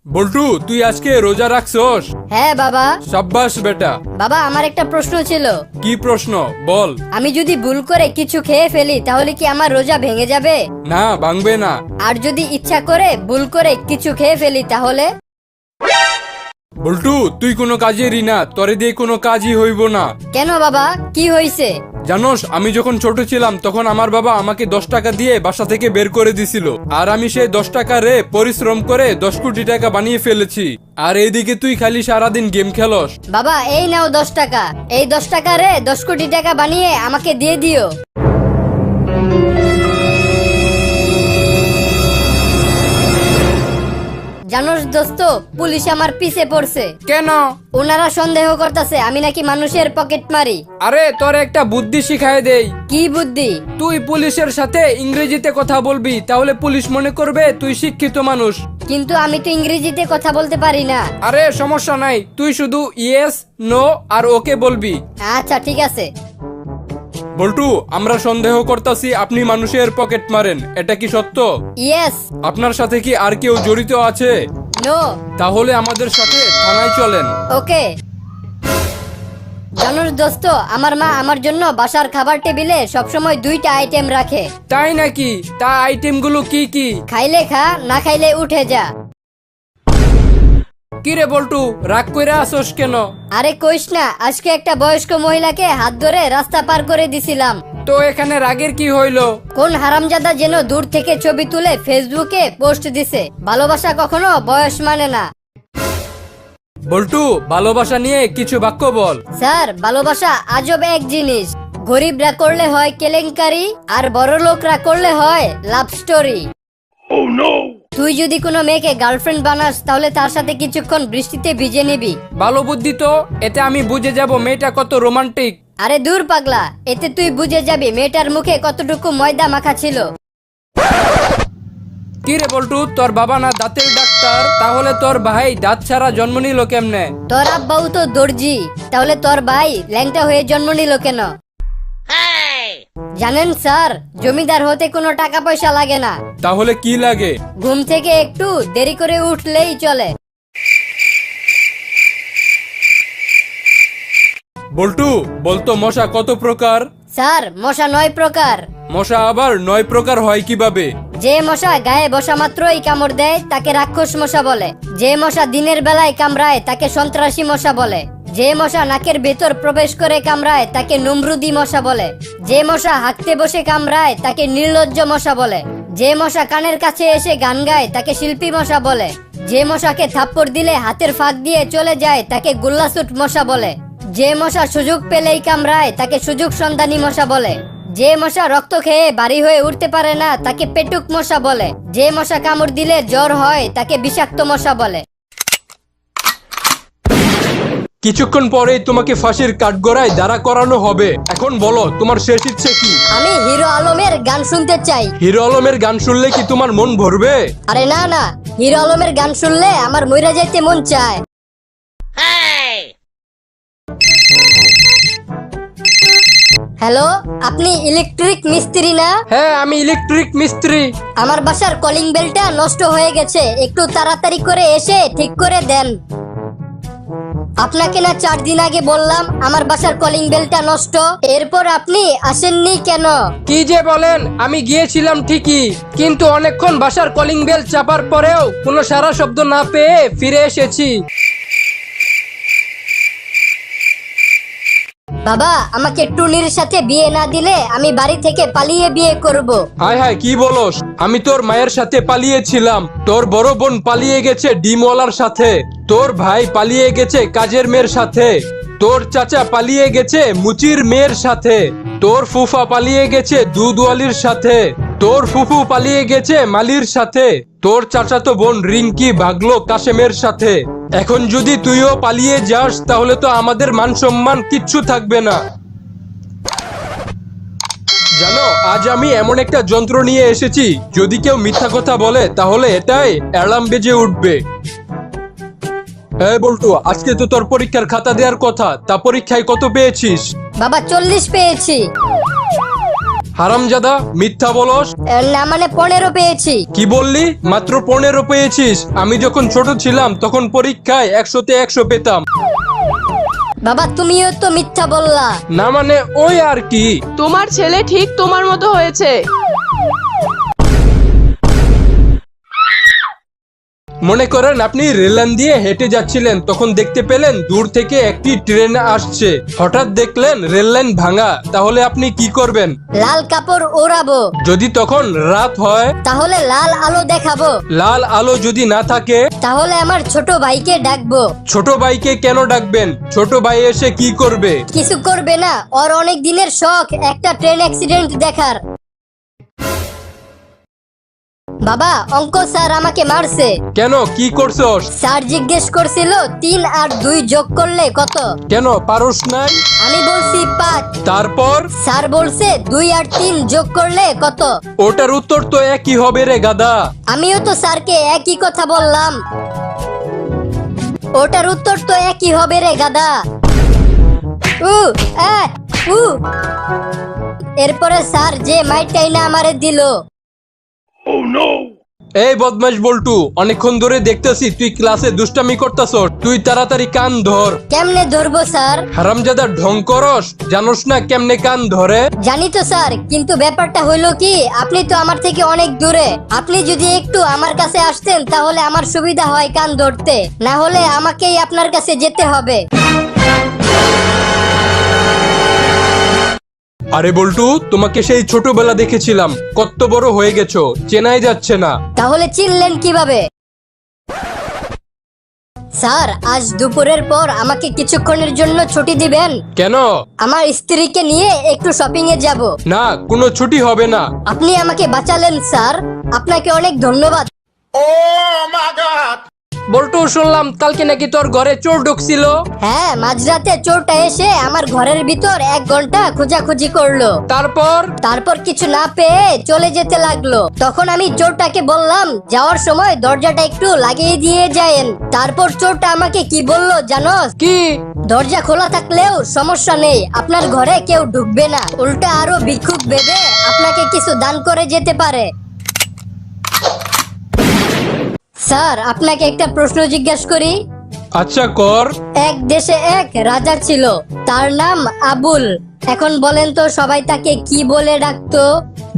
বল্টু, তুই আজকে রোজা রাখছস? হ্যাঁ বাবা। সাব্বাস বেটা। বাবা, আমার একটা প্রশ্ন ছিল। কি প্রশ্ন বল। আমি যদি ভুল করে কিছু খেয়ে ফেলি তাহলে কি আমার রোজা ভেঙে যাবে? না, ভাঙবে না। আর যদি ইচ্ছা করে ভুল করে কিছু খেয়ে ফেলি তাহলে? বল্টু, তুই কোনো কাজেরই না, তোরে দিয়ে কোনো কাজই হইব না। কেন বাবা, কি হয়েছে? জানোস, আমি যখন ছোট ছিলাম তখন আমার বাবা আমাকে 10 টাকা দিয়ে বাসা থেকে বের করে দিছিল, আর আমি সেই 10 টাকা রে পরিশ্রম করে 10 কোটি টাকা বানিয়ে ফেলেছি। আর এইদিকে তুই খালি সারাদিন গেম খেলস। বাবা, এই নাও 10 টাকা। এই 10 টাকা রে 10 কোটি টাকা বানিয়ে আমাকে দিয়ে দিও। জানোস দোস্ত, পুলিশ আমার পিছে পড়ছে। কেন? ওনারা সন্দেহ করতেছে আমি নাকি মানুষের পকেট মারি। আরে তোর একটা বুদ্ধি শিখায় দেই। কি বুদ্ধি? তুই পুলিশের সাথে ইংরেজিতে কথা বলবি, তাহলে পুলিশ মনে করবে তুই শিক্ষিত মানুষ। কিন্তু আমি তো ইংরেজিতে কথা বলতে পারি না। আরে সমস্যা নাই, তুই শুধু ইয়েস নো আর ওকে বলবি। আচ্ছা ঠিক আছে। বল্টু, আমরা সন্দেহ করতাছি আপনি মানুষের পকেট মারেন, এটা কি সত্য? ইয়েস। আপনার সাথে কি আর কেউ জড়িত আছে? নো। তাহলে আমাদের সাথে থানায় চলেন। ওকে। জানোস দোস্ত, আমার মা আমার জন্য বাসার খাবার টেবিলে সবসময় 2টা আইটেম রাখে। তাই নাকি? তা আইটেমগুলো কি কি? খাইলে খা, না খাইলে উঠে যা। কিরে বল্টু, রাগ কইরা আসোস কেন? আরে কইস না, আজকে একটা বয়স্ক মহিলাকে হাত ধরে রাস্তা পার করে দিছিলাম। তো এখানে রাগের কি হইলো? কোন হারামজাদা যেন দূর থেকে ছবি তুলে ফেসবুকে পোস্ট দিছে। ভালোবাসা কখনো বয়স মানে না। বল্টু, ভালোবাসা নিয়ে কিছু বাক্য বল। স্যার, ভালোবাসা আজব এক জিনিস। গরিবরা করলে হয় কেলেঙ্কারি, আর বড় লোকরা করলে হয় লাভ স্টোরি। তুই যদি কোনো মেয়েকে গার্লফ্রেন্ড বানাস তাহলে তার সাথে কিছুক্ষণ বৃষ্টিতে ভিজে নিবি। ভালো বুদ্ধি তো, এতে আমি বুঝে যাব মেয়েটা কত রোমান্টিক। আরে দূর পাগলা, এতে তুই বুঝে যাবি মেয়েটার মুখে কতটুকু ময়দা মাখা ছিল। কিরে বল্টু, তোর বাবা না দাঁতের ডাক্তার, তাহলে তোর ভাই দাঁত ছাড়া জন্ম নিল কেমনে? তোর আব্বাও তো দর্জি, তাহলে তোর ভাই ল্যাংটা হয়ে জন্ম নিল কেন? জানেন স্যার, জমিদার হতে কোনো টাকা পয়সা লাগে না। তাহলে কি লাগে? ঘুম থেকে একটু দেরি করে উঠলেই চলে। বল্টু, বলতো মশা কত প্রকার? স্যার, মশা 9 প্রকার। মশা আবার 9 প্রকার হয় কিভাবে? যে মশা গায়ে বসা মাত্রই কামড় দেয় তাকে রাক্ষস মশা বলে। যে মশা দিনের বেলায় কামড়ায় তাকে সন্ত্রাসী মশা বলে। যে মশা নাকের ভেতর প্রবেশ করে কামড়ায় তাকে নমরুদি মশা বলে। যে মশা হাঁকতে বসে কামড়ায় তাকে নির্লজ্জ মশা বলে। যে মশা কানের কাছে এসে গান গায় তাকে শিল্পী মশা বলে। যে মশাকে থাপ্পড় দিলে হাতের ফাঁক দিয়ে চলে যায় তাকে গোল্লাছুট মশা বলে। যে মশা সুযোগ পেলেই কামড়ায় তাকে সুযোগ সন্ধানী মশা বলে। যে মশা রক্ত খেয়ে বাড়ি হয়ে উঠতে পারে না তাকে পেটুক মশা বলে। যে মশা কামড় দিলে জ্বর হয় তাকে বিষাক্ত মশা বলে। কিছুক্ষণ পরেই তোমাকে ফাঁসির কাঠগড়ায় দাঁড়া করানো হবে। এখন বলো, তোমার শেষ ইচ্ছে কি? আমি হিরো আলমের গান শুনতে চাই। হিরো আলমের গান শুনলে কি তোমার মন ভরবে? আরে না না, হিরো আলমের গান শুনলে আমার মইরা যাইতে মন চায়। হ্যালো, আপনি ইলেকট্রিক মিস্ত্রি না? হ্যাঁ, আমি ইলেকট্রিক মিস্ত্রি। আমার বাসার কলিং বেলটা নষ্ট হয়ে গেছে, একটু তাড়াতাড়ি করে এসে ঠিক করে দেন। আপনাকে না 4 দিন আগে বললাম আমার বাসার কলিং বেলটা নষ্ট, এরপর আপনি আসেননি কেন? কি যে বলেন, আমি গিয়েছিলাম ঠিকই, কিন্তু অনেকক্ষণ বাসার কলিং বেল চাপার পরেও কোনো সারা শব্দ না পেয়ে ফিরে এসেছি। বাবা, আমাকে টুনির সাথে বিয়ে না দিলে আমি বাড়ি থেকে পালিয়ে বিয়ে করব। হায় হায়, কি বলস? আমি তোর মায়ের সাথে পালিয়েছিলাম, তোর বড় বোন পালিয়ে গেছে ডিমওয়ালার সাথে, তোর ভাই পালিয়ে গেছে কাজের মেয়ের সাথে, তোর চাচা পালিয়ে গেছে মুচির মেয়ের সাথে, তোর ফুফা পালিয়ে গেছে দুধওয়ালির সাথে, তোর ফুফু পালিয়ে গেছে মালির সাথে, তোর চাচাতো বোন রিঙ্কি ভাগলো কাশেমের সাথে। এখন যদি তুইও পালিয়ে যাস তাহলে তো আমাদের মান সম্মান কিচ্ছু থাকবে না। জানো, আজ আমি এমন একটা যন্ত্র নিয়ে এসেছি, যদি কেউ মিথ্যা কথা বলে তাহলে এটাই অ্যালার্ম বেজে উঠবে। হ্যাঁ বল্টু, আজকে তো তোর পরীক্ষার খাতা দেওয়ার কথা, তা পরীক্ষায় কত পেয়েছিস? বাবা, 40 পেয়েছি। হারামজাদা, মিথ্যা বলস। না মানে 15 পেয়েছি। কি বললি? মাত্র 15 পেয়েছিস? আমি যখন ছোট ছিলাম তখন পরীক্ষায় 100-তে 100 পেতাম। বাবা তুমিও তো মিথ্যা বললা। না মানে ওই আর কি। তোমার ছেলে ঠিক তোমার মতো হয়েছে। মনে করেন আপনি রেল লাইন দিয়ে হেঁটে যাচ্ছিলেন, তখন দেখতে পেলেন দূর থেকে একটি ট্রেন আসছে। হঠাৎ দেখলেন রেল লাইন ভাঙা, তাহলে আপনি কি করবেন? লাল কাপড় ওড়াবো। যদি তখন রাত হয়? তাহলে লাল আলো দেখাবো। লাল আলো যদি না থাকে? তাহলে আমার ছোট ভাইকে ডাকবো। ছোট ভাইকে কেন ডাকবেন? ছোট ভাই এসে কি করবে? কিছু করবে না, ওর অনেক দিনের শখ একটা ট্রেন অ্যাক্সিডেন্ট দেখার। বাবা অঙ্ক স্যার আমাকে মারছে। কেন, কি করছস? স্যার জিজ্ঞেস করছিল 3 আর 2 যোগ করলে কত। কেন পারস নাই? আমি বলছি 5। তারপর? স্যার বলছে 2 আর 3 যোগ করলে কত। ওটার উত্তর তো একই হবে রে গাধা। আমিও তো স্যারকে একই কথা বললাম। ওটার উত্তর তো একই হবে রে গাধা। উ আ উ এরপরে স্যার যে মাইরটাই না আমারে দিল। এই বদমাশ বল্টু, অনেকক্ষণ ধরে দেখতেছি তুই ক্লাসে দুষ্টামি করতাছস। তুই তাড়াতাড়ি কান ধর। কেমনে ধরবো স্যার? হারামজাদা ঢং করস, জানোস না কেমনে কান ধরে? জানি তো স্যার, কিন্তু ব্যাপারটা হইলো কি, আপনি তো আমার থেকে অনেক দূরে। আপনি যদি একটু আমার কাছে আসতেন তাহলে আমার সুবিধা হয় কান ধরতে, না হলে আমাকেই আপনার কাছে যেতে হবে। আরে বল্টু, তোমাকে সেই ছোটবেলা দেখেছিলাম, কত বড় হয়ে গেছো, চেনাই যাচ্ছে না। তাহলে চিনলেন কিভাবে? স্যার আজ দুপুরের পর আমাকে কিছুক্ষণের জন্য ছুটি দিবেন? কেন? আমার স্ত্রীকে নিয়ে একটু শপিং এ যাব। না, কোনো ছুটি হবে না। আপনি আমাকে বাঁচালেন স্যার, আপনাকে অনেক ধন্যবাদ। বল্টু, শুনলাম কালকে নাকি তোর ঘরে চোর ঢুকছিল। হ্যাঁ, মাঝরাতে চোরটা এসে আমার ঘরের ভিতর 1 ঘন্টা খোঁজাখুঁজি করলো। তারপর কিছু না পেয়ে চলে যেতে লাগলো। তখন আমি চোরটাকে বললাম যাওয়ার সময় দরজাটা একটু লাগিয়ে দিয়ে যায়েন। তারপর চোরটা আমাকে কি বললো জানোস? কি? দরজা খোলা থাকলেও সমস্যা নেই, আপনার ঘরে কেউ ঢুকবে না, উল্টা আরো ভিক্ষুক ভেবে আপনাকে কিছু দান করে যেতে পারে। স্যার আপনাকে একটা প্রশ্ন জিজ্ঞাসা করি। আচ্ছা কর। এক দেশে এক রাজা ছিল, তার নাম আবুল। এখন বলেন তো সবাই তাকে কি বলে ডাকতো?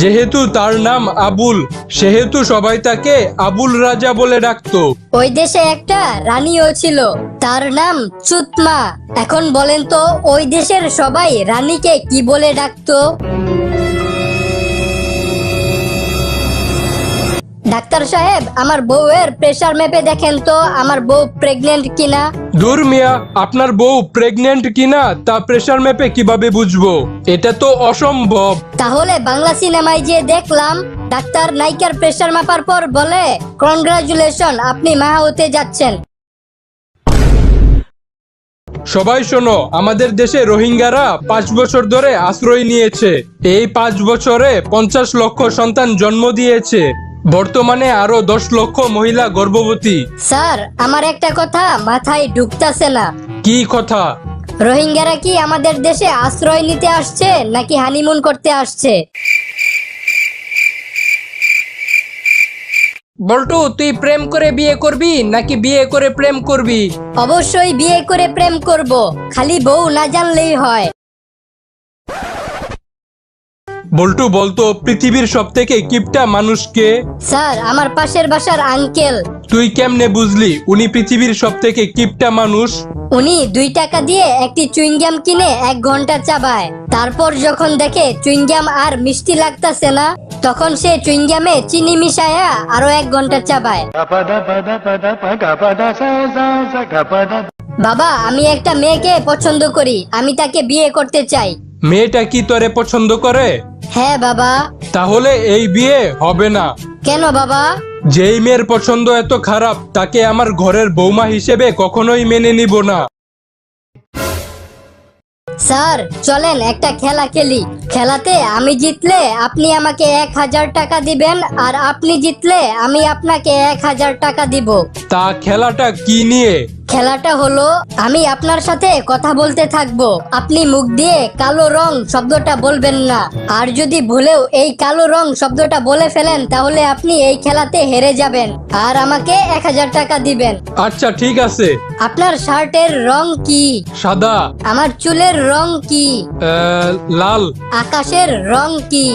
যেহেতু তার নাম আবুল, সেহেতু সবাই তাকে আবুল রাজা বলে ডাকতো। ওই দেশে একটা রানীও ছিল, তার নাম চুতমা। এখন বলেন তো ওই দেশের সবাই রানীকে কি বলে ডাকতো? ডাক্তার সাহেব, আমার বউয়ের প্রেসার মেপে দেখেন তো আমার বউ প্রেগনেন্ট কিনা। দূর মিয়া, আপনার বউ প্রেগনেন্ট কিনা তা প্রেসার মেপে কিভাবে বুঝবো? এটা তো অসম্ভব। তাহলে বাংলা সিনেমায় যে দেখলাম ডাক্তার নায়িকার প্রেসার মাপার পর বলে কনগ্রাচুলেশন, আপনি মা হতে যাচ্ছেন। সবাই শোনো, আমাদের দেশে রোহিঙ্গারা 5 বছর ধরে আশ্রয় নিয়েছে। এই 5 বছরে 50 লক্ষ সন্তান জন্ম দিয়েছে। বর্তমানে আরো 10 লক্ষ মহিলা গর্ভবতী। স্যার আমার একটা কথা মাথায় ঢুকতাছে না। কি কথা? রোহিঙ্গারা কি আমাদের দেশে আশ্রয় নিতে আসছে নাকি হানিমুন করতে আসছে? বল্টু, তুই প্রেম করে বিয়ে করবি নাকি বিয়ে করে প্রেম করবি? অবশ্যই বিয়ে করে প্রেম করব, খালি বউ না জানলেই হয়। বল্টু বলতো, পৃথিবীর সবথেকে কিপটা মানুষকে? স্যার আমার পাশের বাসার আঙ্কেল। তুই কেমনে বুঝলি উনি পৃথিবীর সবথেকে কিপটা মানুষ? উনি 2 টাকা দিয়ে একটি চুইংগাম কিনে 1 ঘন্টা চাবায়, তারপর যখন দেখে চুইংগাম আর মিষ্টি লাগতাছে না, তখন সে চুইংগামে চিনি মিশায়া আরো 1 ঘন্টা চাবায়। বাবা আমি একটা মেয়েকে পছন্দ করি, আমি তাকে বিয়ে করতে চাই। মেয়েটা কি তোরে পছন্দ করে? হ্যাঁ বাবা। তাহলে এই বিয়ে হবে না। কেন বাবা? যেই মেয়ের পছন্দ এত খারাপ, তাকে আমার ঘরের বৌমা হিসেবে কখনোই মেনে নিব না। স্যার চলেন একটা খেলা খেলি। খেলাতে আমি জিতলে আপনি আমাকে 1000 টাকা দিবেন, আর আপনি জিতলে আমি আপনাকে 1000 টাকা দিব। তা খেলাটা কি নিয়ে? খেলাটা হলো আমি আপনার সাথে কথা বলতে থাকবো, আপনি মুখ দিয়ে কালো রং শব্দটা বলবেন না। আর যদি ভুলেও এই কালো রং শব্দটা বলে ফেলেন তাহলে আপনি এই খেলাতে হেরে যাবেন আর আমাকে 1000 টাকা দিবেন। আচ্ছা ঠিক আছে। আপনার শার্টের রং কি? সাদা। আমার চুলের রং কি? লাল। আকাশের রং কি?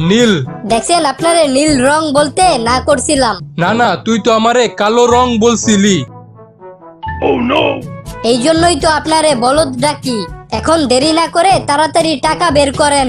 নীল। দেখছেন আপনারে নীল রং বলতে না করছিলাম। না না, তুই তো আমারে কালো রং বলছিলি। এই জন্যই তো আপনারে বলদ ডাকি। এখন দেরি না করে তাড়াতাড়ি টাকা বের করেন।